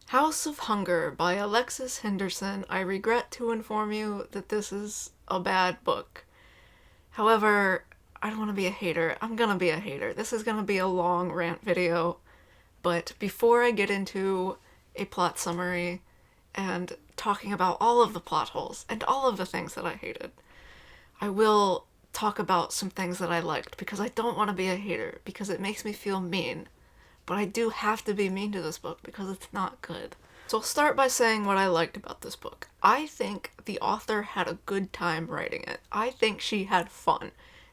House of Hunger by Alexis Henderson. I regret to inform you that this is a bad book. However, I don't want to be a hater. I'm gonna be a hater. This is gonna be a long rant video, but before I get into a plot summary and talking about all of the plot holes and all of the things that I hated, I will talk about some things that I liked because I don't want to be a hater because it makes me feel mean. But I do have to be mean to this book because it's not good. So I'll start by saying what I liked about this book. I think the author had a good time writing it. I think she had fun.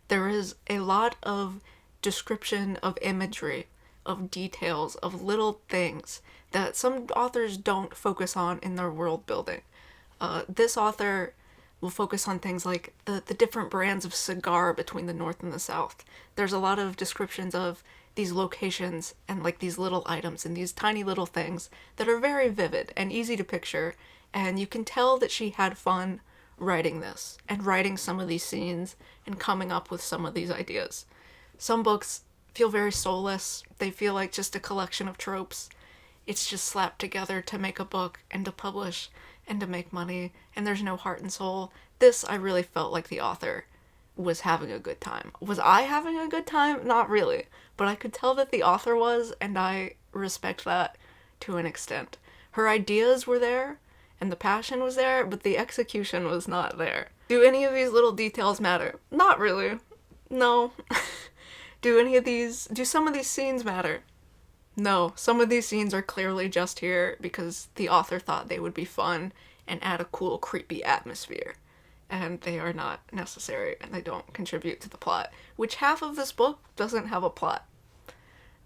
There is a lot of description of imagery, of details, of little things that some authors don't focus on in their world building. This author will focus on things like the different brands of cigar between the North and the South. There's a lot of descriptions of these locations and like these little items and these tiny little things that are very vivid and easy to picture, and you can tell that she had fun writing this and writing some of these scenes and coming up with some of these ideas. Some books feel very soulless. They feel like just a collection of tropes. It's just slapped together to make a book and to publish and to make money, and there's no heart and soul. This, I really felt like the author was having a good time. Was I having a good time? Not really. But I could tell that the author was, and I respect that to an extent. Her ideas were there, and the passion was there, but the execution was not there. Do any of these little details matter? Not really. No. Do some of these scenes matter? No, some of these scenes are clearly just here because the author thought they would be fun and add a cool, creepy atmosphere. And they are not necessary, and they don't contribute to the plot, which half of this book doesn't have a plot.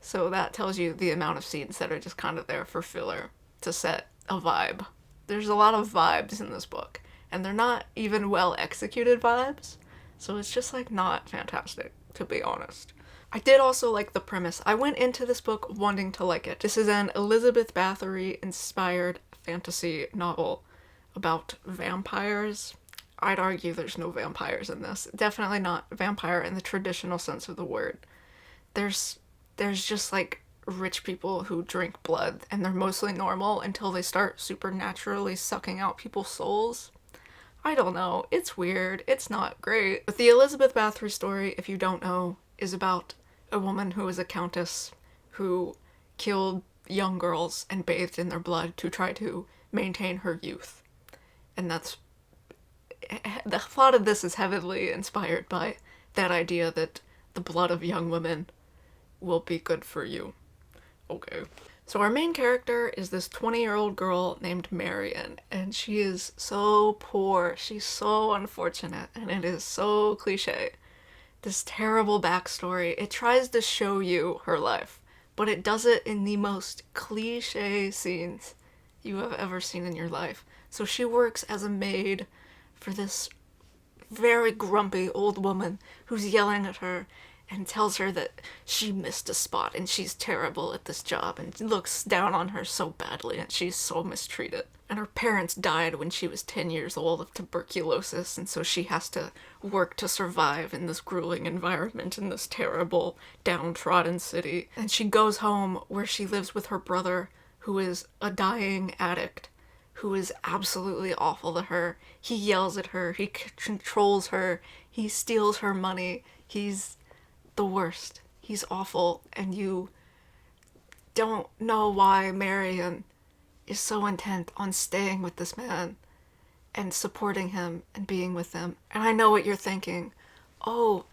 So that tells you the amount of scenes that are just kind of there for filler, to set a vibe. There's a lot of vibes in this book, and they're not even well executed vibes, so it's just like not fantastic, to be honest. I did also like the premise. I went into this book wanting to like it. This is an Elizabeth Bathory-inspired fantasy novel about vampires. I'd argue there's no vampires in this. Definitely not vampire in the traditional sense of the word. There's just like rich people who drink blood, and they're mostly normal until they start supernaturally sucking out people's souls. I don't know. It's weird. It's not great. But the Elizabeth Bathory story, if you don't know, is about a woman who is a countess who killed young girls and bathed in their blood to try to maintain her youth. And the plot of this is heavily inspired by that idea that the blood of young women will be good for you. Okay. So our main character is this 20-year-old girl named Marion, and she is so poor. She's so unfortunate, and it is so cliche. This terrible backstory. It tries to show you her life, but it does it in the most cliche scenes you have ever seen in your life. So she works as a maid for this very grumpy old woman who's yelling at her and tells her that she missed a spot and she's terrible at this job and looks down on her so badly and she's so mistreated. And her parents died when she was 10 years old of tuberculosis, and so she has to work to survive in this grueling environment in this terrible, downtrodden city. And she goes home where she lives with her brother, who is a dying addict, who is absolutely awful to her. He yells at her, he controls her, he steals her money, he's the worst. He's awful, and you don't know why Marion is so intent on staying with this man and supporting him and being with him. And I know what you're thinking. Oh,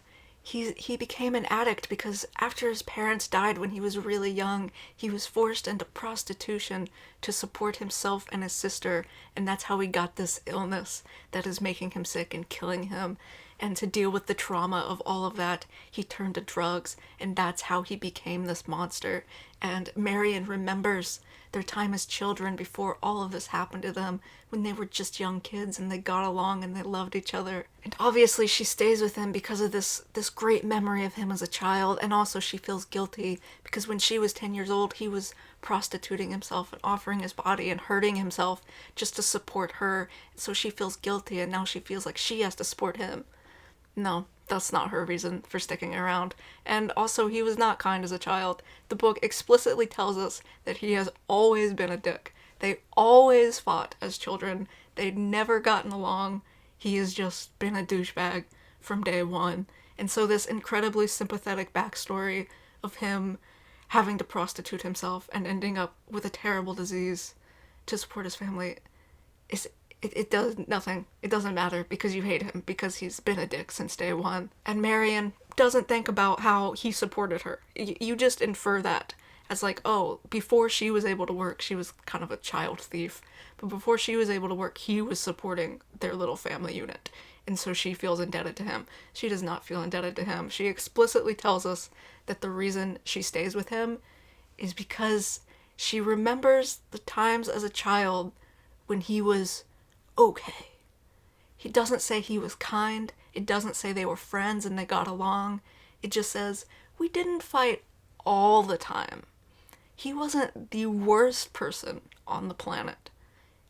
he became an addict because after his parents died when he was really young, he was forced into prostitution to support himself and his sister, and that's how he got this illness that is making him sick and killing him. And to deal with the trauma of all of that, he turned to drugs, and that's how he became this monster. And Marion remembers their time as children before all of this happened to them, when they were just young kids and they got along and they loved each other. And obviously she stays with him because of this great memory of him as a child, and also she feels guilty because when she was 10 years old, he was prostituting himself and offering his body and hurting himself just to support her. So she feels guilty, and now she feels like she has to support him. No, that's not her reason for sticking around. And also, he was not kind as a child. The book explicitly tells us that he has always been a dick. They always fought as children. They'd never gotten along. He has just been a douchebag from day one. And so this incredibly sympathetic backstory of him having to prostitute himself and ending up with a terrible disease to support his family is it does nothing. It doesn't matter because you hate him because he's been a dick since day one. And Marion doesn't think about how he supported her. You just infer that as like, oh, before she was able to work, she was kind of a child thief. But before she was able to work, he was supporting their little family unit. And so she feels indebted to him. She does not feel indebted to him. She explicitly tells us that the reason she stays with him is because she remembers the times as a child when he was okay. He doesn't say he was kind. It doesn't say they were friends and they got along. It just says, we didn't fight all the time. He wasn't the worst person on the planet.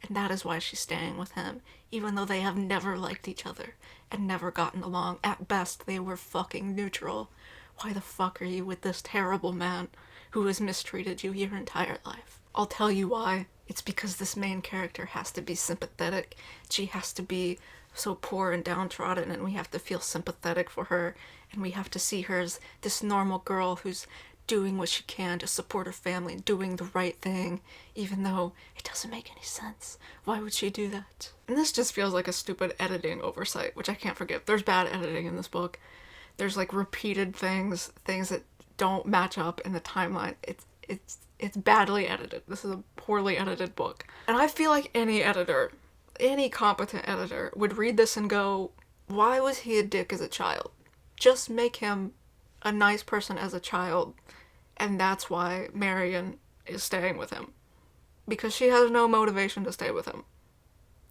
And that is why she's staying with him, even though they have never liked each other and never gotten along. At best, they were fucking neutral. Why the fuck are you with this terrible man who has mistreated you your entire life? I'll tell you why. It's because this main character has to be sympathetic. She has to be so poor and downtrodden, and we have to feel sympathetic for her, and we have to see her as this normal girl who's doing what she can to support her family, doing the right thing, even though it doesn't make any sense. Why would she do that? And this just feels like a stupid editing oversight, which I can't forgive. There's bad editing in this book. There's like repeated things that don't match up in the timeline. It's badly edited. This is a poorly edited book. And I feel like any editor, any competent editor, would read this and go, why was he a dick as a child? Just make him a nice person as a child, and that's why Marion is staying with him. Because she has no motivation to stay with him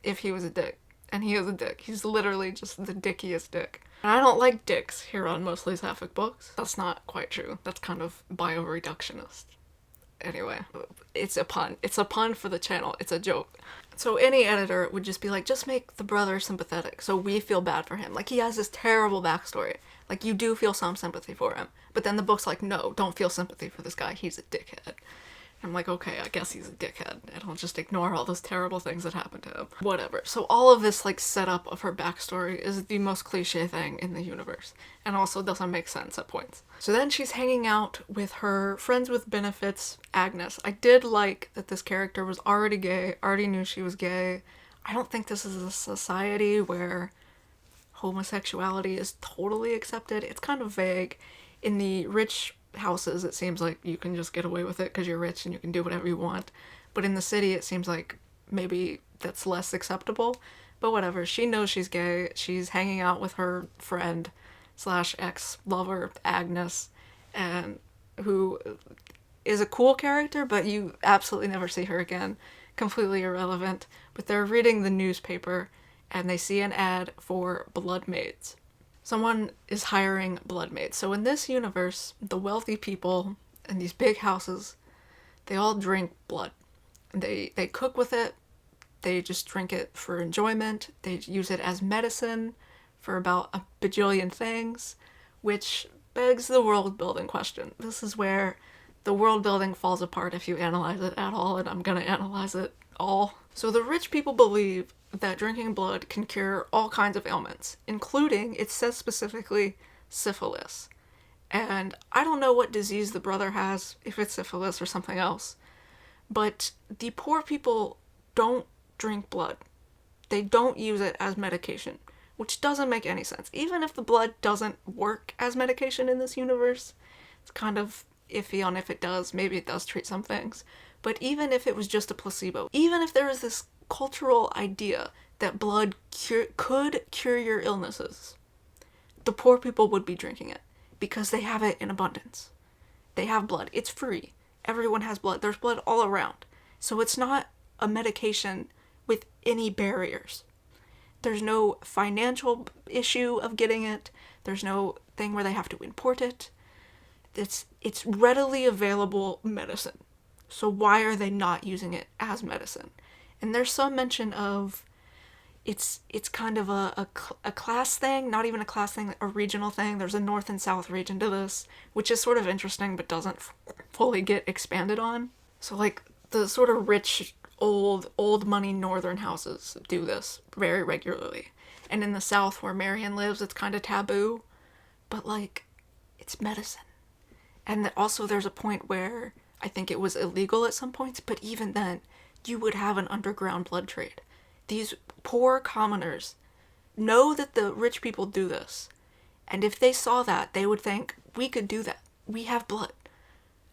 if he was a dick. And he is a dick. He's literally just the dickiest dick. And I don't like dicks here on Mostly Sapphic Books. That's not quite true. That's kind of bio-reductionist. Anyway, it's a pun. It's a pun for the channel. It's a joke. So any editor would just be like, just make the brother sympathetic so we feel bad for him. Like, he has this terrible backstory. Like, you do feel some sympathy for him. But then the book's like, no, don't feel sympathy for this guy. He's a dickhead. I'm like, okay, I guess he's a dickhead, and I'll just ignore all those terrible things that happened to him. Whatever. So all of this, like, setup of her backstory is the most cliche thing in the universe, and also doesn't make sense at points. So then she's hanging out with her friends with benefits, Agnes. I did like that this character was already gay, already knew she was gay. I don't think this is a society where homosexuality is totally accepted. It's kind of vague. In the rich houses, it seems like you can just get away with it because you're rich and you can do whatever you want. But in the city, it seems like maybe that's less acceptable. But whatever, she knows she's gay. She's hanging out with her friend slash ex-lover, Agnes, and who is a cool character, but you absolutely never see her again. Completely irrelevant. But they're reading the newspaper and they see an ad for blood maids. Someone is hiring blood maids. So in this universe, the wealthy people in these big houses, they all drink blood. They cook with it. They just drink it for enjoyment. They use it as medicine for about a bajillion things, which begs the world building question. This is where the world building falls apart if you analyze it at all, and I'm gonna analyze it all. So the rich people believe that drinking blood can cure all kinds of ailments, including, it says specifically, syphilis. And I don't know what disease the brother has, if it's syphilis or something else, but the poor people don't drink blood. They don't use it as medication, which doesn't make any sense. Even if the blood doesn't work as medication in this universe, it's kind of iffy on if it does. Maybe it does treat some things. But even if it was just a placebo, even if there was this cultural idea that blood could cure your illnesses, the poor people would be drinking it because they have it in abundance. They have blood. It's free. Everyone has blood. There's blood all around. So it's not a medication with any barriers. There's no financial issue of getting it. There's no thing where they have to import it. It's readily available medicine. So why are they not using it as medicine? And there's some mention of it's kind of a class thing, not even a class thing, a regional thing. There's a north and south region to this, which is sort of interesting but doesn't fully get expanded on. So like the sort of rich old money northern houses do this very regularly. And in the South where Marion lives, it's kind of taboo, but like, it's medicine. And also there's a point where I think it was illegal at some points, but even then, you would have an underground blood trade. These poor commoners know that the rich people do this. And if they saw that, they would think, we could do that. We have blood.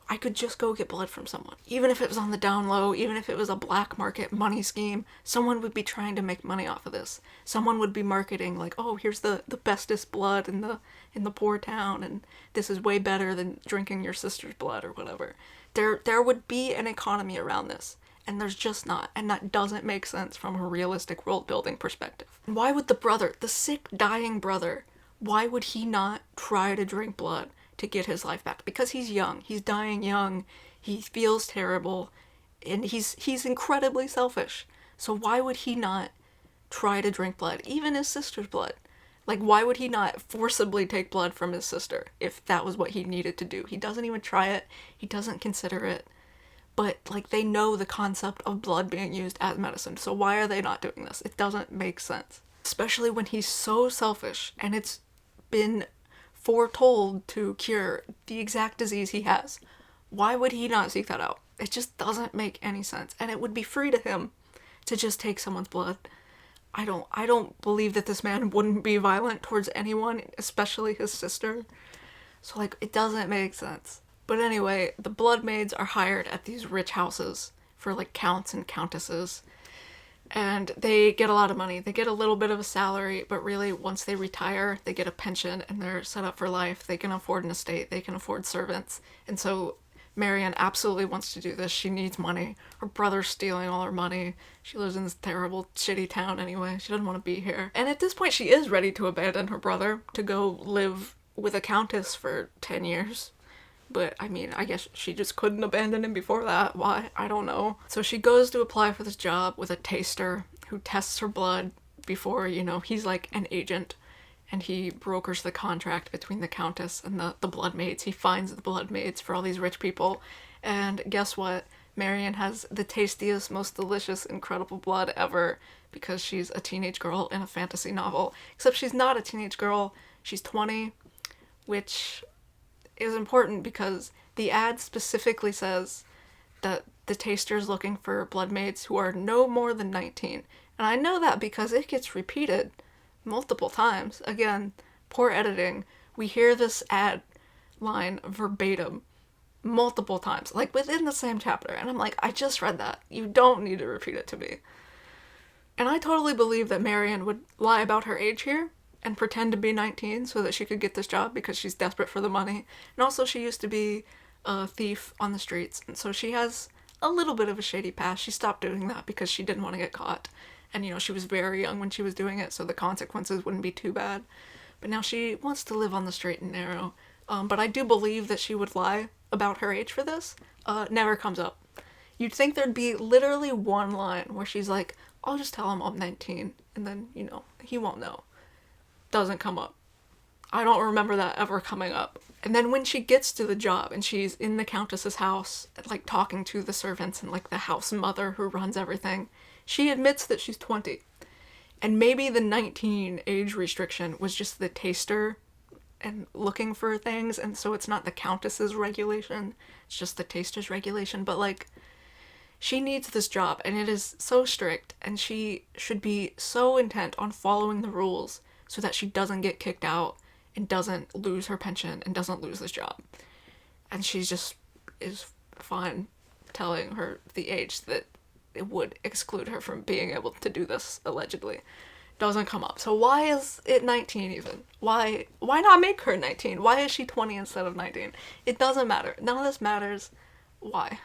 I could just go get blood from someone. Even if it was on the down low, even if it was a black market money scheme, someone would be trying to make money off of this. Someone would be marketing like, oh, here's the bestest blood in the poor town, and this is way better than drinking your sister's blood or whatever. There would be an economy around this. And there's just not. And that doesn't make sense from a realistic world building perspective. Why would the brother, the sick, dying brother, why would he not try to drink blood to get his life back? Because he's young. He's dying young. He feels terrible. And he's incredibly selfish. So why would he not try to drink blood? Even his sister's blood. Like, why would he not forcibly take blood from his sister if that was what he needed to do? He doesn't even try it. He doesn't consider it. But, like, they know the concept of blood being used as medicine, so why are they not doing this? It doesn't make sense. Especially when he's so selfish, and it's been foretold to cure the exact disease he has. Why would he not seek that out? It just doesn't make any sense. And it would be free to him to just take someone's blood. I don't believe that this man wouldn't be violent towards anyone, especially his sister. So, like, it doesn't make sense. But anyway, the blood maids are hired at these rich houses for, like, counts and countesses. And they get a lot of money. They get a little bit of a salary, but really, once they retire, they get a pension and they're set up for life. They can afford an estate. They can afford servants. And so Marion absolutely wants to do this. She needs money. Her brother's stealing all her money. She lives in this terrible, shitty town anyway. She doesn't want to be here. And at this point, she is ready to abandon her brother to go live with a countess for 10 years. But, I mean, I guess she just couldn't abandon him before that. Why? I don't know. So she goes to apply for this job with a taster who tests her blood before, he's like an agent. And he brokers the contract between the countess and the blood maids. He finds the blood maids for all these rich people. And guess what? Marion has the tastiest, most delicious, incredible blood ever because she's a teenage girl in a fantasy novel. Except she's not a teenage girl. She's 20, which is important because the ad specifically says that the taster is looking for blood maids who are no more than 19. And I know that because it gets repeated multiple times. Again, poor editing. We hear this ad line verbatim multiple times, like within the same chapter. And I'm like, I just read that. You don't need to repeat it to me. And I totally believe that Marion would lie about her age here and pretend to be 19 so that she could get this job because she's desperate for the money. And also she used to be a thief on the streets, and so she has a little bit of a shady past. She stopped doing that because she didn't want to get caught. And, she was very young when she was doing it, so the consequences wouldn't be too bad. But now she wants to live on the straight and narrow. But I do believe that she would lie about her age for this. Never comes up. You'd think there'd be literally one line where she's like, I'll just tell him I'm 19, and then, he won't know. Doesn't come up. I don't remember that ever coming up. And then when she gets to the job and she's in the countess's house, like talking to the servants and like the house mother who runs everything, she admits that she's 20. And maybe the 19 age restriction was just the taster and looking for things, and so it's not the countess's regulation, it's just the taster's regulation. But like, she needs this job and it is so strict, and she should be so intent on following the rules so that she doesn't get kicked out and doesn't lose her pension and doesn't lose this job. And she just is fine telling her the age that it would exclude her from being able to do this, allegedly. Doesn't come up. So why is it 19 even? Why not make her 19? Why is she 20 instead of 19? It doesn't matter. None of this matters. Why?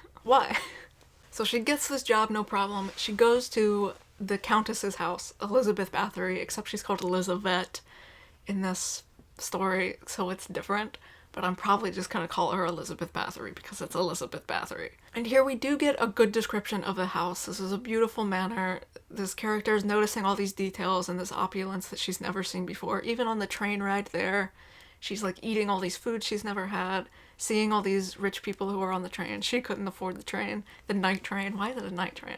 So she gets this job, no problem. She goes to the countess's house, Elizabeth Bathory, except she's called Elizabeth in this story, so it's different. But I'm probably just gonna call her Elizabeth Bathory because it's Elizabeth Bathory. And here we do get a good description of the house. This is a beautiful manor. This character is noticing all these details and this opulence that she's never seen before. Even on the train ride there, she's like eating all these foods she's never had, seeing all these rich people who are on the train. She couldn't afford the train. The night train. Why is it a night train?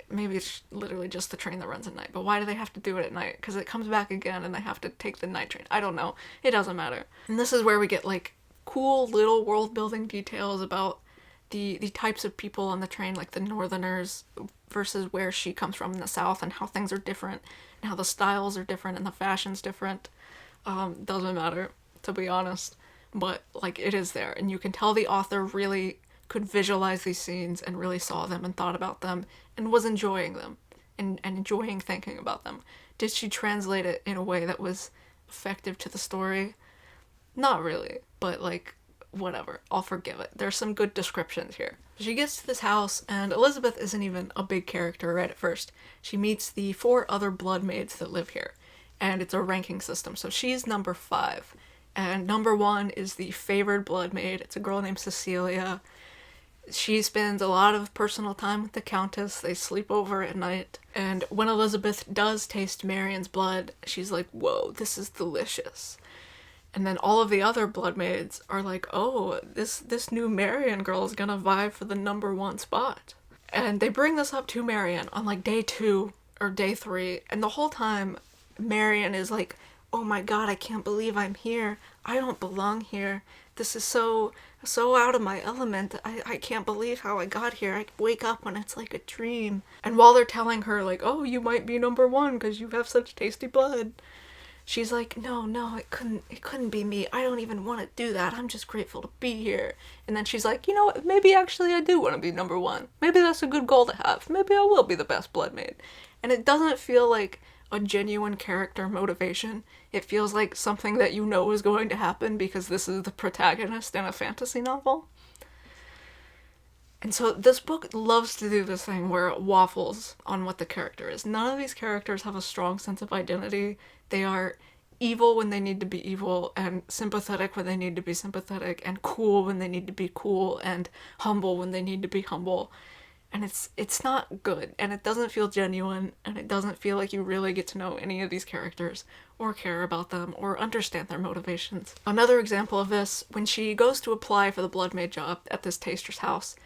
Maybe it's literally just the train that runs at night. But why do they have to do it at night? Because it comes back again and they have to take the night train. I don't know. It doesn't matter. And this is where we get like cool little world building details about the types of people on the train, like the northerners versus where she comes from in the south, and how things are different and how the styles are different and the fashion's different. Doesn't matter, to be honest. But like it is there, and you can tell the author really could visualize these scenes and really saw them and thought about them and was enjoying them and enjoying thinking about them. Did she translate it in a way that was effective to the story? Not really, but like, whatever. I'll forgive it. There's some good descriptions here. She gets to this house, and Elizabeth isn't even a big character right at first. She meets the 4 other blood maids that live here, and it's a ranking system. So she's number 5, and number 1 is the favored blood maid. It's a girl named Cecilia. She spends a lot of personal time with the Countess. They sleep over at night. And when Elizabeth does taste Marion's blood, she's like, whoa, this is delicious. And then all of the other blood maids are like, oh, this new Marion girl is gonna vie for the number 1 spot. And they bring this up to Marion on like day 2 or day 3. And the whole time, Marion is like, oh my god, I can't believe I'm here. I don't belong here. This is so out of my element. I can't believe how I got here. I wake up when it's like a dream. And while they're telling her like, oh, you might be number 1 because you have such tasty blood, she's like, no, it couldn't be me. I don't even want to do that. I'm just grateful to be here. And then she's like, you know what, maybe actually I do want to be number 1. Maybe that's a good goal to have. Maybe I will be the best blood maid. And it doesn't feel like a genuine character motivation. It feels like something that you know is going to happen because this is the protagonist in a fantasy novel. And so this book loves to do this thing where it waffles on what the character is. None of these characters have a strong sense of identity. They are evil when they need to be evil, and sympathetic when they need to be sympathetic, and cool when they need to be cool, and humble when they need to be humble. And it's not good, and it doesn't feel genuine, and it doesn't feel like you really get to know any of these characters, or care about them, or understand their motivations. Another example of this, when she goes to apply for the blood maid job at this taster's house,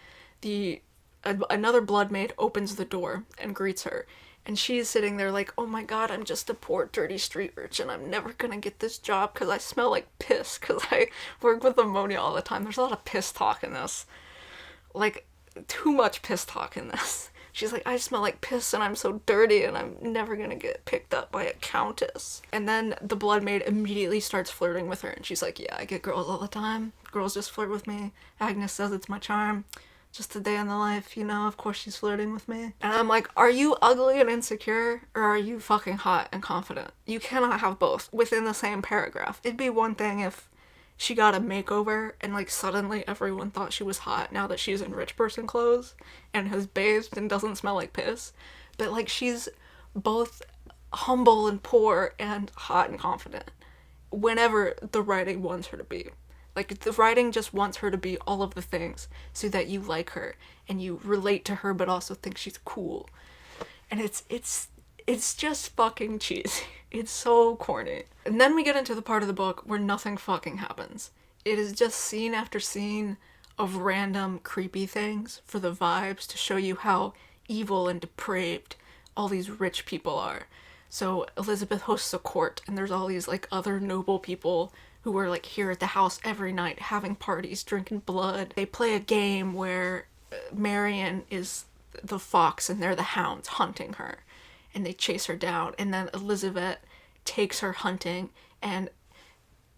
another blood maid opens the door and greets her, and she's sitting there like, oh my god, I'm just a poor dirty street urchin. I'm never gonna get this job because I smell like piss, because I work with ammonia all the time. There's a lot of piss talk in this. Like, too much piss talk in this. She's like, I smell like piss and I'm so dirty and I'm never gonna get picked up by a countess. And then the blood maid immediately starts flirting with her, and she's like, yeah, I get girls all the time. Girls just flirt with me. Agnes says it's my charm. Just a day in the life, you know, of course she's flirting with me. And I'm like, are you ugly and insecure, or are you fucking hot and confident? You cannot have both within the same paragraph. It'd be one thing if she got a makeover and like suddenly everyone thought she was hot now that she's in rich person clothes and has bathed and doesn't smell like piss. But like, she's both humble and poor and hot and confident whenever the writing wants her to be. Like, the writing just wants her to be all of the things so that you like her and you relate to her but also think she's cool. And it's just fucking cheesy. It's so corny. And then we get into the part of the book where nothing fucking happens. It is just scene after scene of random creepy things for the vibes, to show you how evil and depraved all these rich people are. So Elizabeth hosts a court, and there's all these like other noble people who are like here at the house every night having parties, drinking blood. They play a game where Marion is the fox and they're the hounds hunting her, and they chase her down, and then Elizabeth takes her hunting and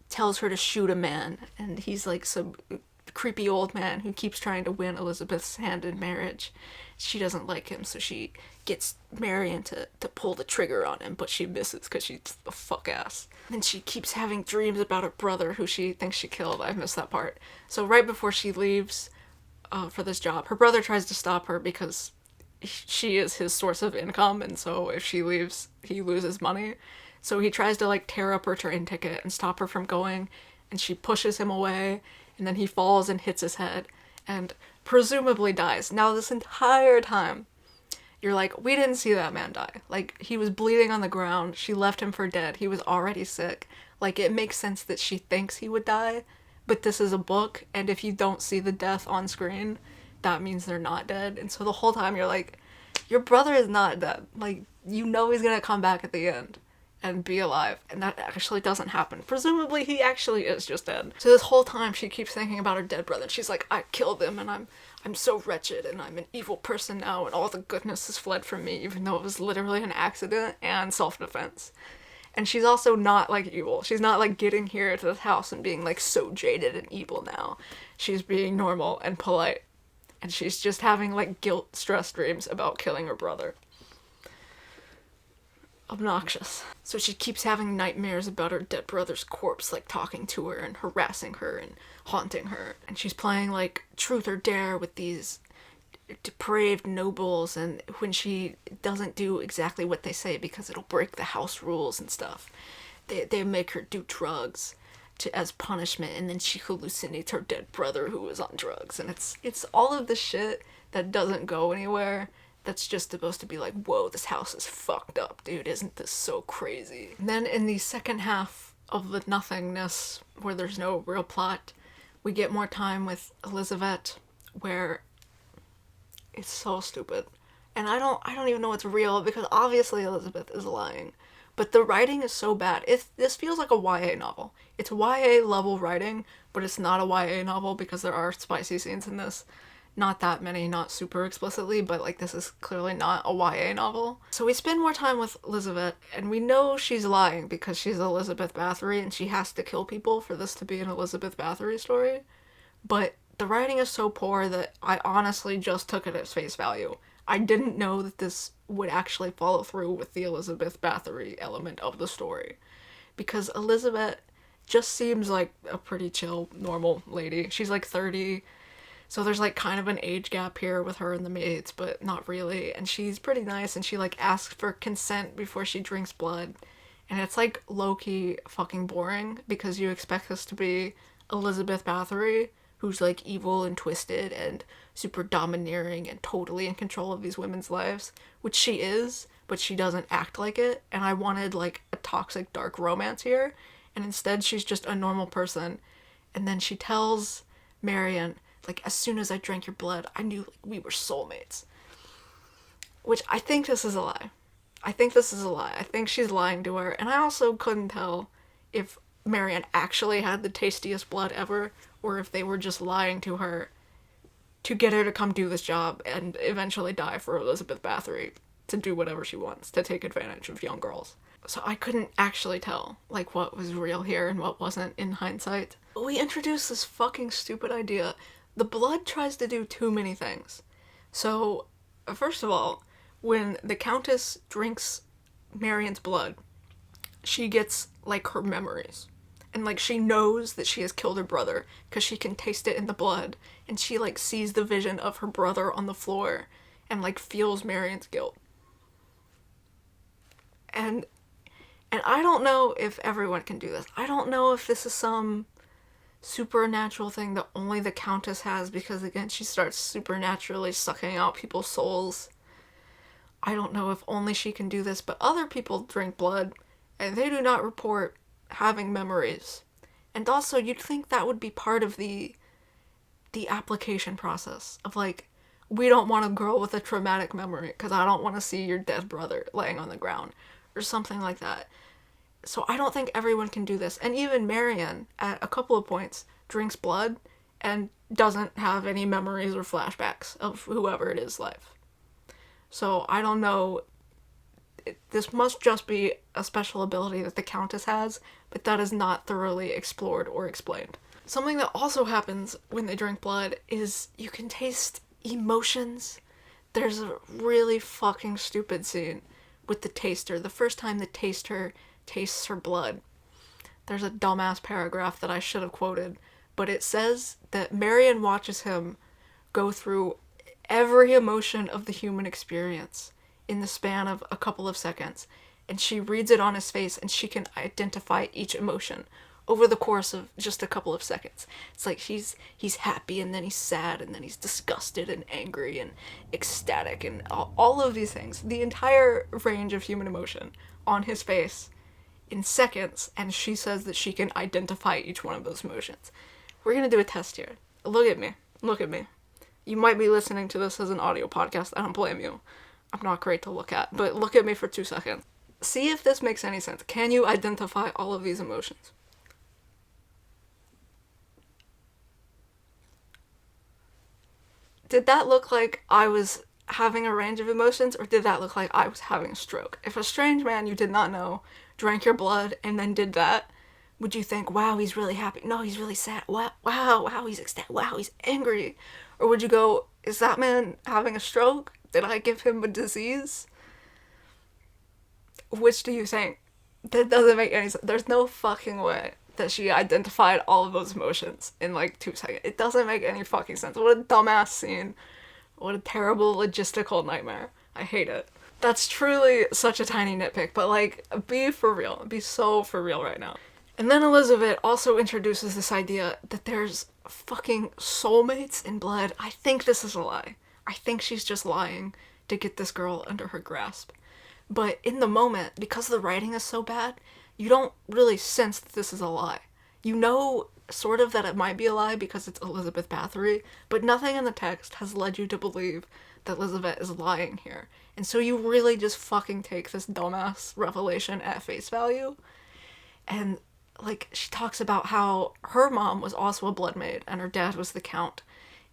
tells her to shoot a man, and he's like some creepy old man who keeps trying to win Elizabeth's hand in marriage. She doesn't like him, so she gets Marion to pull the trigger on him, but she misses because she's a fuck ass. And she keeps having dreams about her brother who she thinks she killed. I missed that part. So right before she leaves for this job, her brother tries to stop her because she is his source of income, and so if she leaves, he loses money. So he tries to like tear up her train ticket and stop her from going, and she pushes him away, and then he falls and hits his head and presumably dies. Now this entire time you're like, we didn't see that man die. Like, he was bleeding on the ground, she left him for dead, he was already sick. Like, it makes sense that she thinks he would die, but this is a book, and if you don't see the death on screen, that means they're not dead. And so the whole time you're like, Your brother is not dead. Like, you know he's gonna come back at the end and be alive, and that actually doesn't happen. Presumably, he actually is just dead. So this whole time, she keeps thinking about her dead brother, and she's like, I killed him, and I'm so wretched, and I'm an evil person now, and all the goodness has fled from me, even though it was literally an accident and self-defense. And she's also not, like, evil. She's not, like, getting here to this house and being, like, so jaded and evil now. She's being normal and polite. And she's just having, like, guilt stress dreams about killing her brother. Obnoxious. So she keeps having nightmares about her dead brother's corpse, like, talking to her and harassing her and haunting her. And she's playing, like, truth or dare with these depraved nobles, and when she doesn't do exactly what they say because it'll break the house rules and stuff, they make her do drugs as punishment, and then she hallucinates her dead brother who was on drugs, and it's all of the shit that doesn't go anywhere, that's just supposed to be like, whoa, this house is fucked up, dude, isn't this so crazy? And then in the second half of the nothingness, where there's no real plot, we get more time with Elizabeth, where it's so stupid. And I don't even know what's real, because obviously Elizabeth is lying. But the writing is so bad. This feels like a YA novel. It's YA level writing, but it's not a YA novel because there are spicy scenes in this. Not that many, not super explicitly, but like this is clearly not a YA novel. So we spend more time with Elizabeth, and we know she's lying because she's Elizabeth Bathory and she has to kill people for this to be an Elizabeth Bathory story. But the writing is so poor that I honestly just took it as face value. I didn't know that this would actually follow through with the Elizabeth Bathory element of the story. Because Elizabeth just seems like a pretty chill, normal lady. She's like 30, so there's like kind of an age gap here with her and the maids, but not really. And she's pretty nice, and she like asks for consent before she drinks blood. And it's like low-key fucking boring, because you expect this to be Elizabeth Bathory, who's like evil and twisted and super domineering and totally in control of these women's lives, which she is, but she doesn't act like it. And I wanted like a toxic dark romance here, and instead she's just a normal person. And then she tells Marion, like, as soon as I drank your blood, I knew like we were soulmates. Which I think this is a lie. I think she's lying to her, and I also couldn't tell if Marion actually had the tastiest blood ever, or if they were just lying to her to get her to come do this job and eventually die for Elizabeth Bathory to do whatever she wants, to take advantage of young girls. So I couldn't actually tell, like, what was real here and what wasn't in hindsight. But we introduced this fucking stupid idea. The blood tries to do too many things. So, first of all, when the Countess drinks Marion's blood, she gets, like, her memories. And, like, she knows that she has killed her brother because she can taste it in the blood. And she, like, sees the vision of her brother on the floor and, like, feels Marion's guilt. And I don't know if everyone can do this. I don't know if this is some supernatural thing that only the Countess has, because, again, she starts supernaturally sucking out people's souls. I don't know if only she can do this, but other people drink blood, and they do not report having memories. And also, you'd think that would be part of the application process of, like, we don't want a girl with a traumatic memory because I don't want to see your dead brother laying on the ground, or something like that. So I don't think everyone can do this. And even Marion, at a couple of points, drinks blood and doesn't have any memories or flashbacks of whoever it is' life. So I don't know. This must just be a special ability that the Countess has, but that is not thoroughly explored or explained. Something that also happens when they drink blood is you can taste emotions. There's a really fucking stupid scene with the taster. The first time the taster tastes her blood, there's a dumbass paragraph that I should have quoted, but it says that Marion watches him go through every emotion of the human experience in the span of a couple of seconds, and she reads it on his face, and she can identify each emotion over the course of just a couple of seconds. It's like he's happy, and then he's sad, and then he's disgusted and angry and ecstatic, and all of these things, the entire range of human emotion on his face in seconds, and she says that she can identify each one of those emotions. We're gonna do a test here. Look at me. You might be listening to this as an audio podcast. I don't blame you. I'm not great to look at, but look at me for 2 seconds. See if this makes any sense. Can you identify all of these emotions? Did that look like I was having a range of emotions, or did that look like I was having a stroke? If a strange man you did not know drank your blood and then did that, would you think, wow, he's really happy? No, he's really sad. Wow, he's ecstatic. Wow, he's angry. Or would you go, is that man having a stroke? Did I give him a disease? Which do you think? That doesn't make any sense. There's no fucking way that she identified all of those emotions in like 2 seconds. It doesn't make any fucking sense. What a dumbass scene. What a terrible logistical nightmare. I hate it. That's truly such a tiny nitpick, but like, be for real. Be so for real right now. And then Elizabeth also introduces this idea that there's fucking soulmates in blood. I think this is a lie. I think she's just lying to get this girl under her grasp. But in the moment, because the writing is so bad, you don't really sense that this is a lie. You know sort of that it might be a lie because it's Elizabeth Bathory, but nothing in the text has led you to believe that Elizabeth is lying here. And so you really just fucking take this dumbass revelation at face value. And like, she talks about how her mom was also a blood maid and her dad was the count.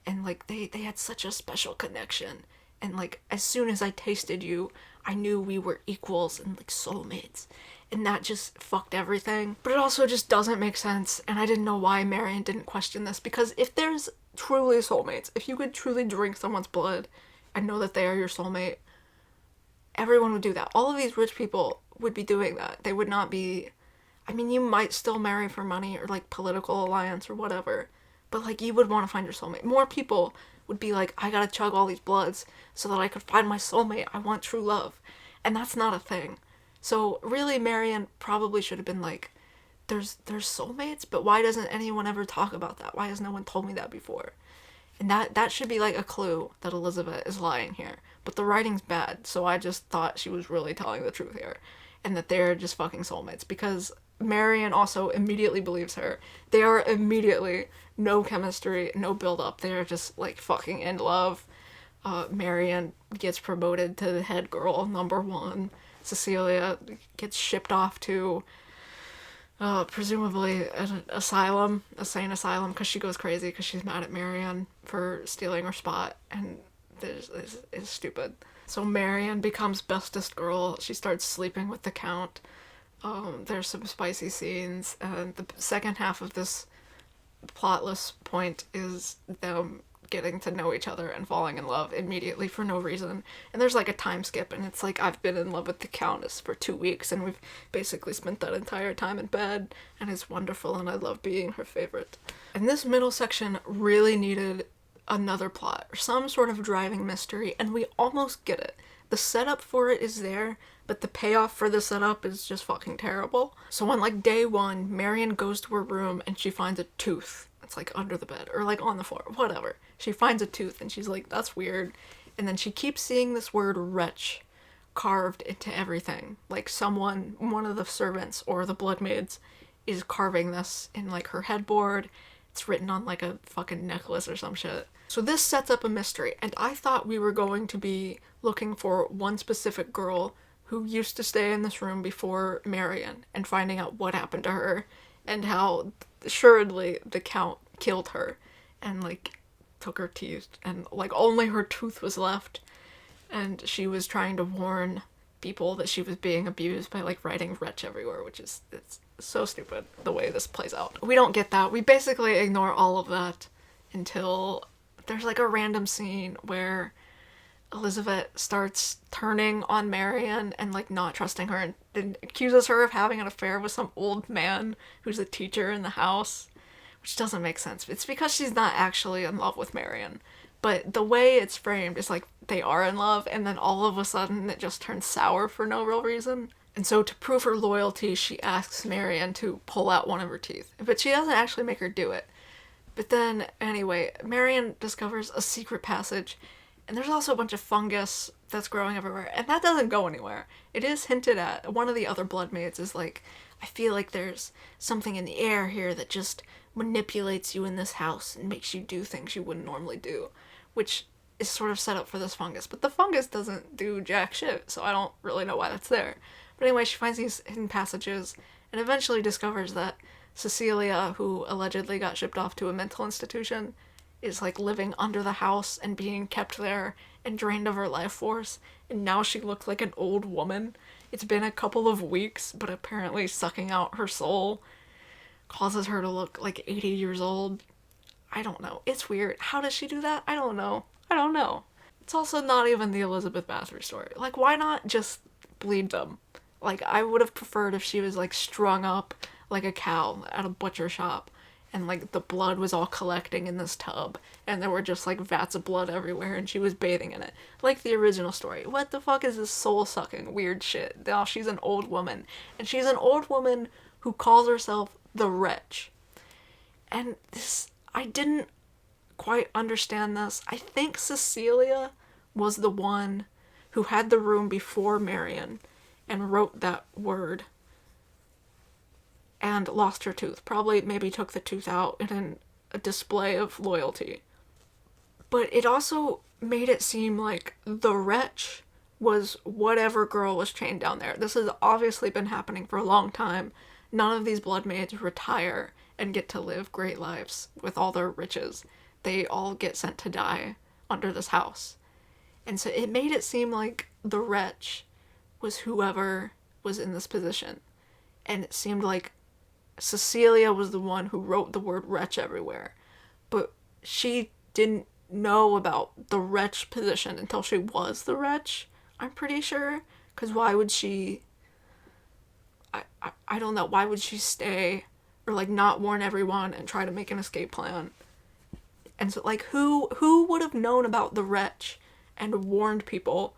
And like, they had such a special connection. And like, as soon as I tasted you, I knew we were equals and like soulmates. And that just fucked everything. But it also just doesn't make sense, and I didn't know why Marion didn't question this, because if there's truly soulmates, if you could truly drink someone's blood and know that they are your soulmate, everyone would do that. All of these rich people would be doing that. They would not be... I mean, you might still marry for money or like political alliance or whatever, but like, you would want to find your soulmate. More people would be like, I gotta chug all these bloods so that I could find my soulmate. I want true love. And that's not a thing. So really, Marion probably should have been like, there's soulmates, but why doesn't anyone ever talk about that? Why has no one told me that before? And that should be like a clue that Elizabeth is lying here. But the writing's bad, so I just thought she was really telling the truth here. And that they're just fucking soulmates. Because Marion also immediately believes her. They are immediately no chemistry, no build up. They're just like fucking in love. Marion gets promoted to the head girl, #1. Cecilia gets shipped off to presumably an asylum, a sane asylum, because she goes crazy because she's mad at Marion for stealing her spot, and this is stupid. So Marion becomes bestest girl. She starts sleeping with the count. There's some spicy scenes, and the second half of this plotless point is them getting to know each other and falling in love immediately for no reason. And there's like a time skip, and it's like, I've been in love with the Countess for 2 weeks, and we've basically spent that entire time in bed, and it's wonderful, and I love being her favorite. And this middle section really needed another plot, or some sort of driving mystery, and we almost get it. The setup for it is there, but the payoff for the setup is just fucking terrible. So on like day 1, Marion goes to her room and she finds a tooth. It's like under the bed or like on the floor, whatever. She finds a tooth and she's like, that's weird. And then she keeps seeing this word wretch carved into everything. Like someone, one of the servants or the blood maids is carving this in like her headboard. It's written on like a fucking necklace or some shit. So this sets up a mystery, and I thought we were going to be looking for one specific girl who used to stay in this room before Marion and finding out what happened to her and how assuredly the Count killed her and like took her teeth, and like only her tooth was left, and she was trying to warn people that she was being abused by like writing wretch everywhere, which is, it's so stupid the way this plays out. We don't get that. We basically ignore all of that until there's like a random scene where Elizabeth starts turning on Marion and like not trusting her, and accuses her of having an affair with some old man who's a teacher in the house, which doesn't make sense. It's because she's not actually in love with Marion, but the way it's framed is like they are in love, and then all of a sudden it just turns sour for no real reason. And so to prove her loyalty, she asks Marion to pull out one of her teeth, but she doesn't actually make her do it. But then, anyway, Marion discovers a secret passage, and there's also a bunch of fungus that's growing everywhere, and that doesn't go anywhere. It is hinted at. One of the other blood maids is like, I feel like there's something in the air here that just manipulates you in this house and makes you do things you wouldn't normally do, which is sort of set up for this fungus, but the fungus doesn't do jack shit, so I don't really know why that's there. But anyway, she finds these hidden passages and eventually discovers that Cecilia, who allegedly got shipped off to a mental institution, is like living under the house and being kept there and drained of her life force, and now she looked like an old woman. It's been a couple of weeks, but apparently sucking out her soul causes her to look like 80 years old. I don't know. It's weird. How does she do that? I don't know. It's also not even the Elizabeth Bathory story. Like, why not just bleed them? Like, I would have preferred if she was, like, strung up like a cow at a butcher shop, and, like, the blood was all collecting in this tub, and there were just, like, vats of blood everywhere, and she was bathing in it. Like the original story. What the fuck is this soul-sucking weird shit? Now she's an old woman. And she's an old woman who calls herself the Wretch. And this, I didn't quite understand this. I think Cecilia was the one who had the room before Marion and wrote that word and lost her tooth. Probably maybe took the tooth out in a display of loyalty. But it also made it seem like the Wretch was whatever girl was chained down there. This has obviously been happening for a long time. None of these blood maids retire and get to live great lives with all their riches. They all get sent to die under this house. And so it made it seem like the Wretch was whoever was in this position. And it seemed like Cecilia was the one who wrote the word wretch everywhere. But she didn't know about the wretch position until she was the wretch, I'm pretty sure. Because why would she... I don't know. Why would she stay or, like, not warn everyone and try to make an escape plan? And so, like, who would have known about the Wretch and warned people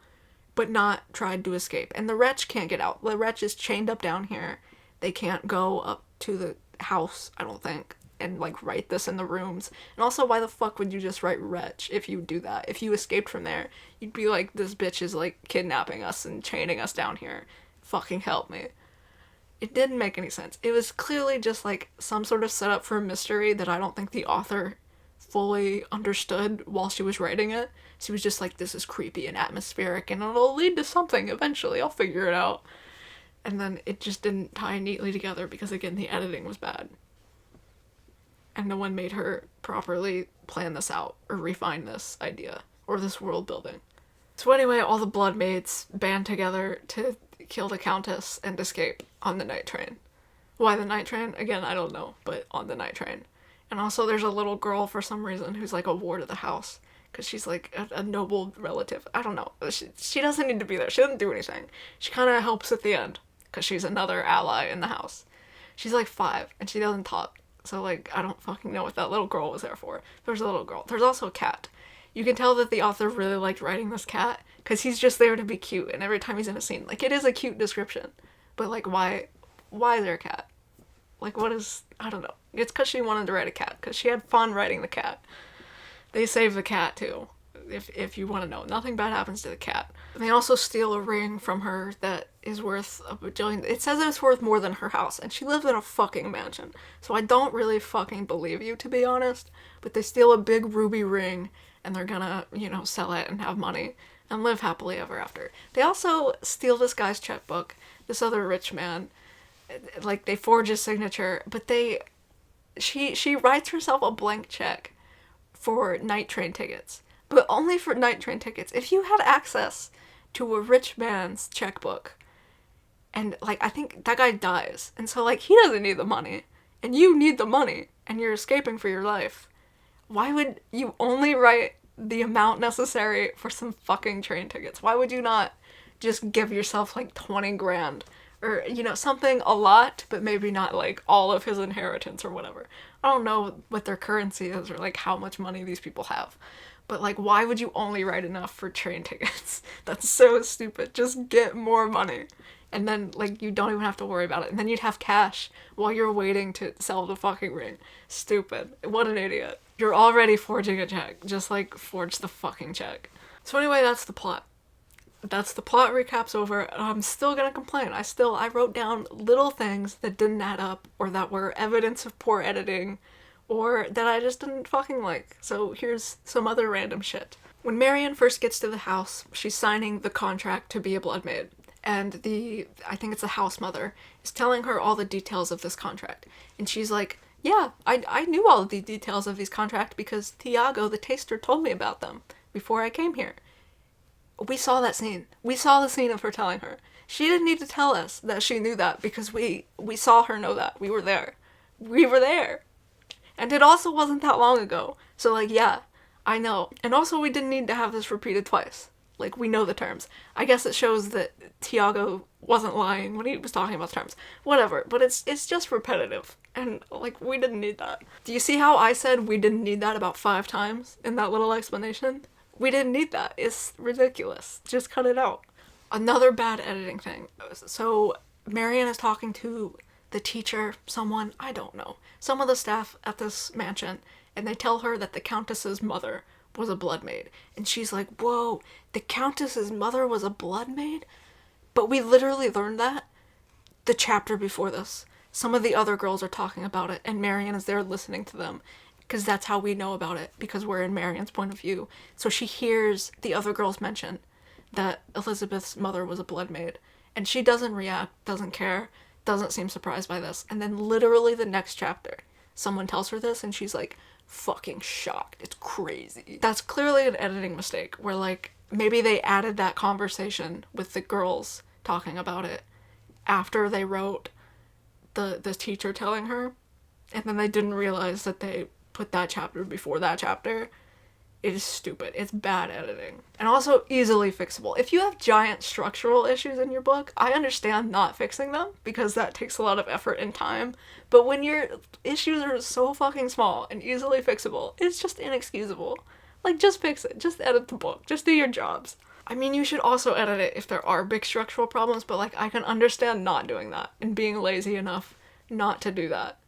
but not tried to escape? And the Wretch can't get out. The Wretch is chained up down here. They can't go up to the house, I don't think, and, like, write this in the rooms. And also, why the fuck would you just write Wretch if you do that? If you escaped from there, you'd be like, this bitch is, like, kidnapping us and chaining us down here. Fucking help me. It didn't make any sense. It was clearly just, like, some sort of setup for a mystery that I don't think the author fully understood while she was writing it. She was just like, this is creepy and atmospheric, and it'll lead to something eventually. I'll figure it out. And then it just didn't tie neatly together because, again, the editing was bad. And no one made her properly plan this out or refine this idea or this world building. So anyway, all the blood maids band together to kill the Countess and escape on the night train. Why the night train? Again, I don't know, but on the night train. And also there's a little girl for some reason who's like a ward of the house because she's like a noble relative. I don't know. She doesn't need to be there. She doesn't do anything. She kind of helps at the end because she's another ally in the house. She's like 5 and she doesn't talk. So, like, I don't fucking know what that little girl was there for. There's a little girl. There's also a cat. You can tell that the author really liked writing this cat because he's just there to be cute, and every time he's in a scene, like, it is a cute description. But, like, why is there a cat? Like, what is... I don't know. It's because she wanted to write a cat, because she had fun writing the cat. They save the cat, too, if you want to know. Nothing bad happens to the cat. And they also steal a ring from her that is worth a bajillion... It says it's worth more than her house, and she lives in a fucking mansion. So I don't really fucking believe you, to be honest. But they steal a big ruby ring, and they're gonna, you know, sell it and have money and live happily ever after. They also steal this guy's checkbook, this other rich man. Like, they forge his signature, but she writes herself a blank check for night train tickets. But only for night train tickets. If you had access to a rich man's checkbook, and, like, I think that guy dies, and so, like, he doesn't need the money, and you need the money, and you're escaping for your life, why would you only write the amount necessary for some fucking train tickets? Why would you not just give yourself, like, 20 grand? Or, you know, something a lot, but maybe not, like, all of his inheritance or whatever. I don't know what their currency is or, like, how much money these people have. But, like, why would you only write enough for train tickets? That's so stupid. Just get more money. And then, like, you don't even have to worry about it. And then you'd have cash while you're waiting to sell the fucking ring. Stupid. What an idiot. You're already forging a check. Just, like, forge the fucking check. So anyway, that's the plot. That's the plot recaps over, and I'm still gonna complain. I wrote down little things that didn't add up, or that were evidence of poor editing, or that I just didn't fucking like. So here's some other random shit. When Marion first gets to the house, she's signing the contract to be a blood maid. And I think it's the house mother, is telling her all the details of this contract. And she's like, yeah, I knew all of the details of these contracts because Tiago, the taster, told me about them before I came here. We saw that scene. We saw the scene of her telling her. She didn't need to tell us that she knew that because we saw her know that. We were there. We were there. And it also wasn't that long ago. So, like, yeah, I know. And also, we didn't need to have this repeated twice. Like, we know the terms. I guess it shows that Tiago wasn't lying when he was talking about the terms. Whatever. But it's just repetitive. And, like, we didn't need that. Do you see how I said we didn't need that about 5 times in that little explanation? We didn't need that. It's ridiculous. Just cut it out. Another bad editing thing. So, Marion is talking to the teacher, someone, I don't know, some of the staff at this mansion, and they tell her that the Countess's mother was a blood maid. And she's like, whoa, the Countess's mother was a blood maid? But we literally learned that the chapter before this. Some of the other girls are talking about it, and Marion is there listening to them. Because that's how we know about it, because we're in Marion's point of view. So she hears the other girls mention that Elizabeth's mother was a blood maid. And she doesn't react, doesn't care, doesn't seem surprised by this. And then literally the next chapter, someone tells her this, and she's like, fucking shocked. It's crazy. That's clearly an editing mistake, where, like, maybe they added that conversation with the girls talking about it after they wrote the teacher telling her, and then they didn't realize that they put that chapter before that chapter. It is stupid. It's bad editing. And also easily fixable. If you have giant structural issues in your book, I understand not fixing them, because that takes a lot of effort and time. But when your issues are so fucking small and easily fixable, it's just inexcusable. Like, just fix it. Just edit the book. Just do your jobs. I mean, you should also edit it if there are big structural problems, but, like, I can understand not doing that and being lazy enough not to do that.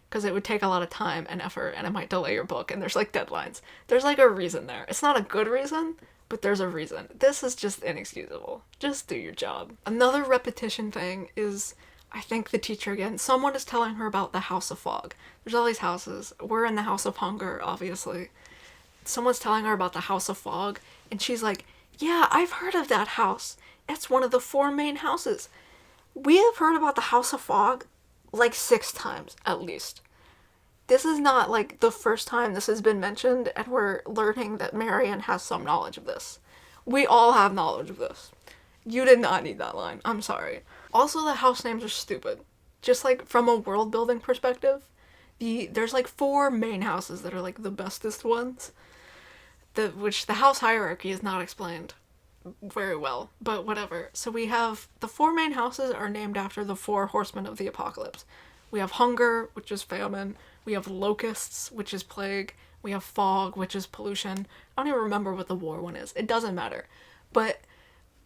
Because it would take a lot of time and effort, and it might delay your book, and there's, like, deadlines. There's, like, a reason there. It's not a good reason, but there's a reason. This is just inexcusable. Just do your job. Another repetition thing is, I think the teacher again, someone is telling her about the House of Fog. There's all these houses. We're in the House of Hunger, obviously. Someone's telling her about the House of Fog, and she's like, yeah, I've heard of that house. It's one of the 4 main houses. We have heard about the House of Fog like 6 times, at least. This is not, like, the first time this has been mentioned, and we're learning that Marion has some knowledge of this. We all have knowledge of this. You did not need that line. I'm sorry. Also, the house names are stupid. Just, like, from a world-building perspective, there's, like, 4 main houses that are, like, the bestest ones, which the house hierarchy is not explained very well, but whatever. So we have the 4 main houses are named after the 4 horsemen of the apocalypse. We have hunger, which is famine. We have locusts, which is plague. We have fog, which is pollution. I don't even remember what the war one is. It doesn't matter. But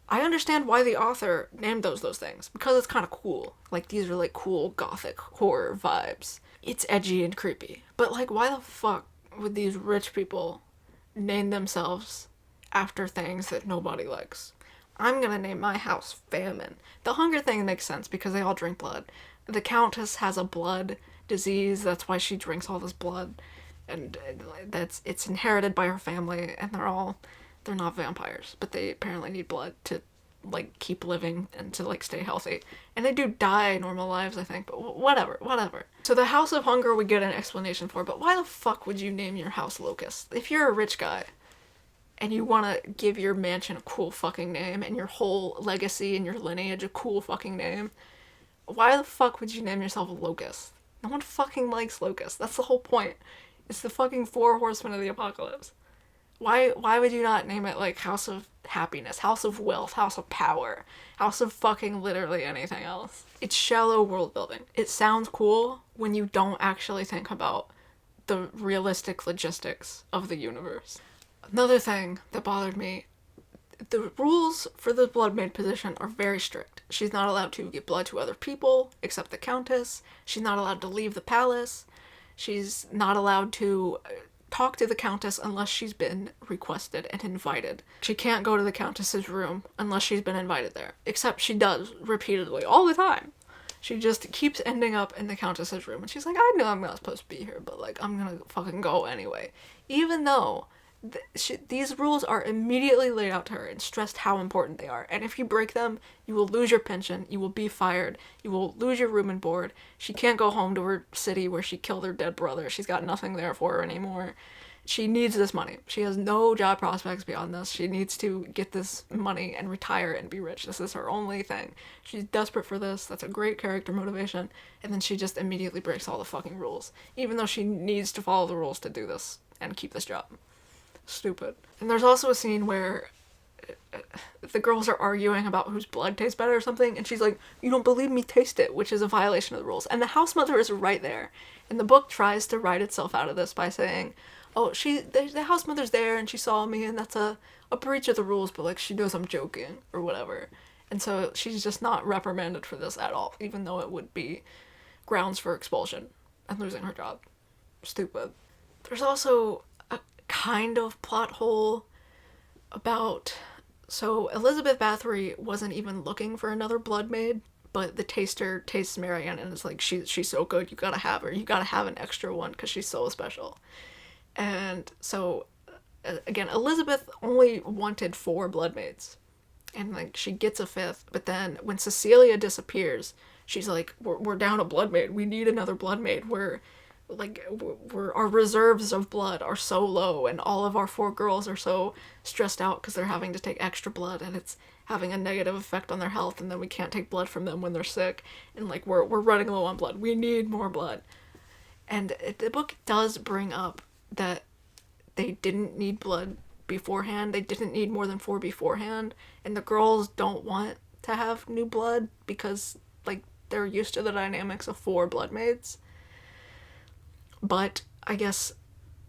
I understand why the author named those things, because it's kind of cool. Like, these are, like, cool gothic horror vibes. It's edgy and creepy. But, like, why the fuck would these rich people name themselves after things that nobody likes? I'm gonna name my house Famine. The hunger thing makes sense because they all drink blood. The Countess has a blood disease, that's why she drinks all this blood, and it's inherited by her family, and they're not vampires, but they apparently need blood to, like, keep living and to, like, stay healthy. And they do die normal lives, I think, but whatever. So the House of Hunger we get an explanation for, but why the fuck would you name your house Locust? If you're a rich guy and you want to give your mansion a cool fucking name and your whole legacy and your lineage a cool fucking name, why the fuck would you name yourself Locust? No one fucking likes Locust. That's the whole point. It's the fucking 4 horsemen of the apocalypse. Why would you not name it, like, House of Happiness, House of Wealth, House of Power, House of fucking literally anything else? It's shallow world building. It sounds cool when you don't actually think about the realistic logistics of the universe. Another thing that bothered me, the rules for the blood maid position are very strict. She's not allowed to give blood to other people, except the Countess. She's not allowed to leave the palace. She's not allowed to talk to the Countess unless she's been requested and invited. She can't go to the Countess's room unless she's been invited there. Except she does, repeatedly, all the time. She just keeps ending up in the Countess's room, and she's like, I know I'm not supposed to be here, but, like, I'm gonna fucking go anyway. Even though these rules are immediately laid out to her and stressed how important they are. And if you break them, you will lose your pension, you will be fired, you will lose your room and board. She can't go home to her city where she killed her dead brother. She's got nothing there for her anymore. She needs this money. She has no job prospects beyond this. She needs to get this money and retire and be rich. This is her only thing. She's desperate for this. That's a great character motivation. And then she just immediately breaks all the fucking rules, even though she needs to follow the rules to do this and keep this job. Stupid. And there's also a scene where the girls are arguing about whose blood tastes better or something, and she's like, "You don't believe me, taste it," which is a violation of the rules. And the house mother is right there. And the book tries to write itself out of this by saying, oh, the house mother's there and she saw me and that's a breach of the rules, but like she knows I'm joking or whatever. And so she's just not reprimanded for this at all, even though it would be grounds for expulsion and losing her job. Stupid. There's also a kind of plot hole about... So Elizabeth Bathory wasn't even looking for another blood maid, but the taster tastes Marianne and is like, she's so good, you gotta have her. You gotta have an extra one because she's so special. And so, again, Elizabeth only wanted 4 blood maids. And, like, she gets a 5th. But then when Cecilia disappears, she's like, we're down a blood maid. We need another blood maid. Our reserves of blood are so low. And all of our 4 girls are so stressed out because they're having to take extra blood. And it's having a negative effect on their health. And then we can't take blood from them when they're sick. And, like, we're running low on blood. We need more blood. And the book does bring up that they didn't need blood beforehand. They didn't need more than 4 beforehand. And the girls don't want to have new blood because, like, they're used to the dynamics of 4 blood maids. But I guess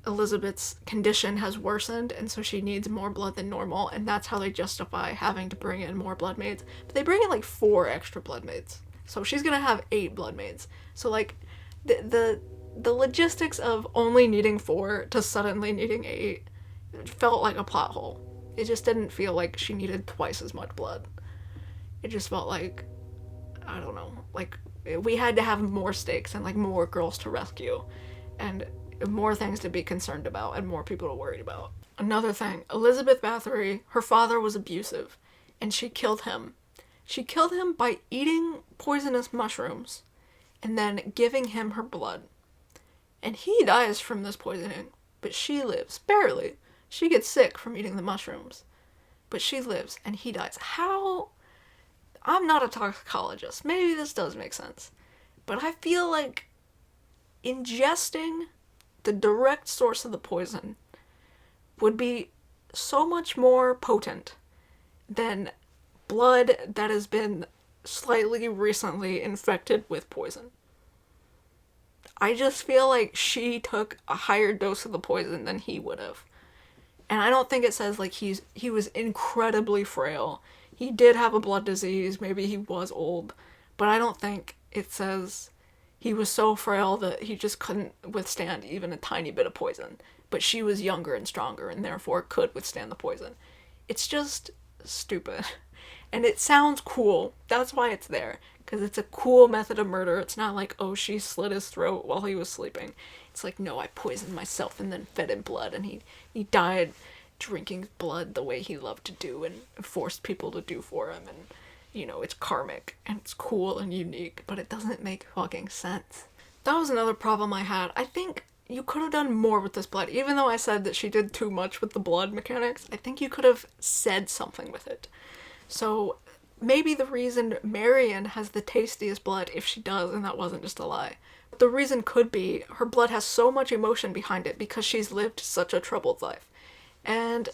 Elizabeth's condition has worsened, and so she needs more blood than normal, and that's how they justify having to bring in more blood maids. But they bring in, like, 4 extra blood maids. So she's gonna have 8 blood maids. So, like, the logistics of only needing 4 to suddenly needing 8 felt like a plot hole. It just didn't feel like she needed twice as much blood. It just felt like, I don't know, like we had to have more stakes and like more girls to rescue and more things to be concerned about and more people to worry about. Another thing, Elizabeth Bathory, her father was abusive and she killed him. She killed him by eating poisonous mushrooms and then giving him her blood. And he dies from this poisoning, but she lives, barely. She gets sick from eating the mushrooms, but she lives and he dies. How? I'm not a toxicologist. Maybe this does make sense. But I feel like ingesting the direct source of the poison would be so much more potent than blood that has been slightly recently infected with poison. I just feel like she took a higher dose of the poison than he would have. And I don't think it says, like, he was incredibly frail. He did have a blood disease, maybe he was old, but I don't think it says he was so frail that he just couldn't withstand even a tiny bit of poison. But she was younger and stronger and therefore could withstand the poison. It's just stupid. And it sounds cool. That's why it's there. Because it's a cool method of murder. It's not like, oh, she slit his throat while he was sleeping. It's like, no, I poisoned myself and then fed him blood. And he died drinking blood the way he loved to do and forced people to do for him. And, you know, it's karmic and it's cool and unique. But it doesn't make fucking sense. That was another problem I had. I think you could have done more with this blood. Even though I said that she did too much with the blood mechanics, I think you could have said something with it. So maybe the reason Marion has the tastiest blood, if she does, and that wasn't just a lie, the reason could be her blood has so much emotion behind it because she's lived such a troubled life. And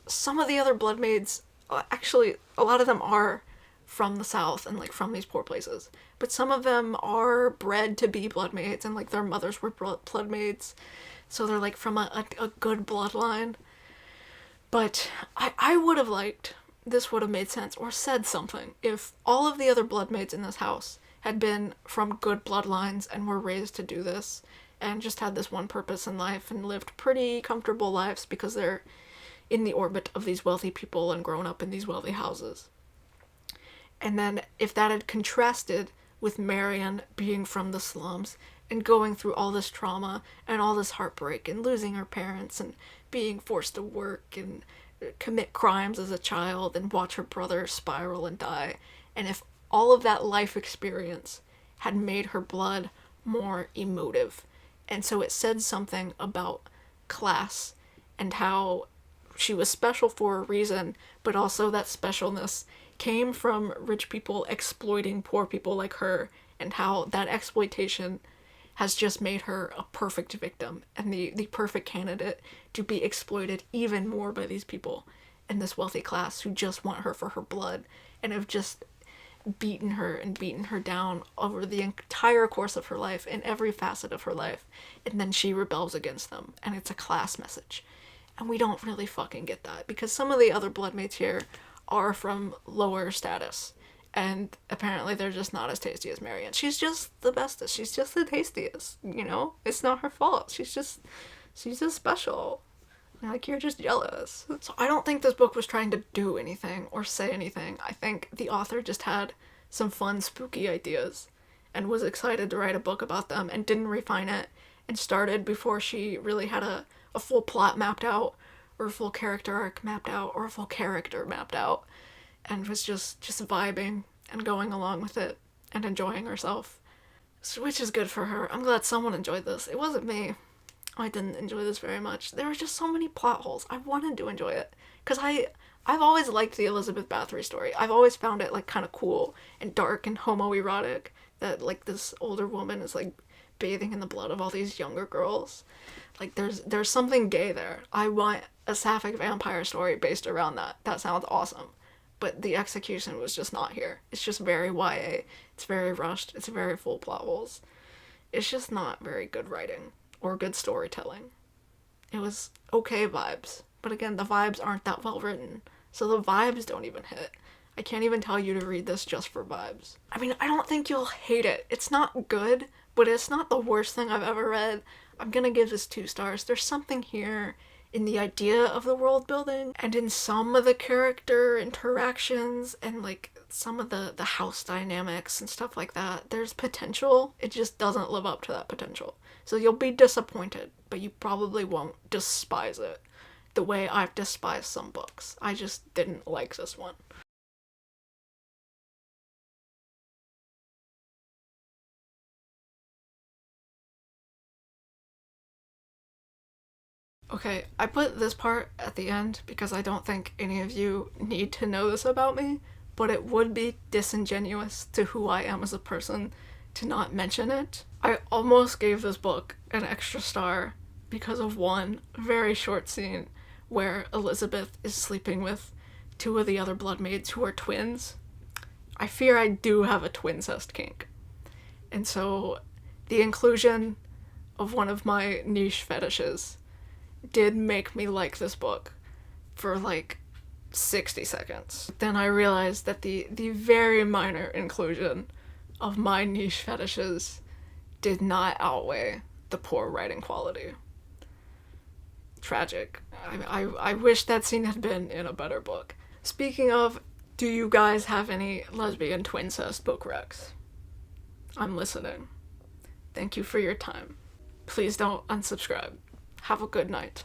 some of the other blood maids, actually, a lot of them are from the South and, like, from these poor places. But some of them are bred to be blood maids and, like, their mothers were blood maids. So they're, like, from a good bloodline. But I would have liked... this would have made sense, or said something, if all of the other blood maids in this house had been from good bloodlines and were raised to do this, and just had this one purpose in life and lived pretty comfortable lives because they're in the orbit of these wealthy people and grown up in these wealthy houses. And then if that had contrasted with Marion being from the slums and going through all this trauma and all this heartbreak and losing her parents and being forced to work and commit crimes as a child and watch her brother spiral and die. And if all of that life experience had made her blood more emotive. And so it said something about class and how she was special for a reason, but also that specialness came from rich people exploiting poor people like her, and how that exploitation has just made her a perfect victim and the perfect candidate to be exploited even more by these people in this wealthy class who just want her for her blood and have just beaten her and beaten her down over the entire course of her life in every facet of her life. And then she rebels against them, and it's a class message. And we don't really fucking get that because some of the other bloodmates here are from lower status. And apparently they're just not as tasty as Marianne. She's just the bestest. She's just the tastiest, you know? It's not her fault. She's just special. Like, you're just jealous. So I don't think this book was trying to do anything or say anything. I think the author just had some fun, spooky ideas and was excited to write a book about them and didn't refine it and started before she really had a full plot mapped out or a full character arc mapped out or a full character mapped out and was just vibing and going along with it and enjoying herself, which is good for her. I'm glad someone enjoyed this. It wasn't me. I didn't enjoy this very much. There were just so many plot holes. I wanted to enjoy it because I've always liked the Elizabeth Bathory story. I've always found it like kind of cool and dark and homoerotic that like this older woman is like bathing in the blood of all these younger girls. Like there's something gay there. I want a Sapphic vampire story based around that. That sounds awesome. But the execution was just not here. It's just very YA. It's very rushed. It's very full plot holes. It's just not very good writing or good storytelling. It was okay vibes. But again, the vibes aren't that well written. So the vibes don't even hit. I can't even tell you to read this just for vibes. I mean, I don't think you'll hate it. It's not good, but it's not the worst thing I've ever read. I'm gonna give this 2 stars. There's something here in the idea of the world building and in some of the character interactions and like some of the house dynamics and stuff like that. There's potential. It just doesn't live up to that potential. So you'll be disappointed, but you probably won't despise it the way I've despised some books. I just didn't like this one. Okay, I put this part at the end because I don't think any of you need to know this about me, but it would be disingenuous to who I am as a person to not mention it. I almost gave this book an extra star because of one very short scene where Elizabeth is sleeping with 2 of the other bloodmaids who are twins. I fear I do have a twincest kink. And so the inclusion of one of my niche fetishes did make me like this book for like 60 seconds. Then I realized that the very minor inclusion of my niche fetishes did not outweigh the poor writing quality. Tragic. I wish that scene had been in a better book. Speaking of, do you guys have any lesbian twincest book recs? I'm listening. Thank you for your time. Please don't unsubscribe. Have a good night.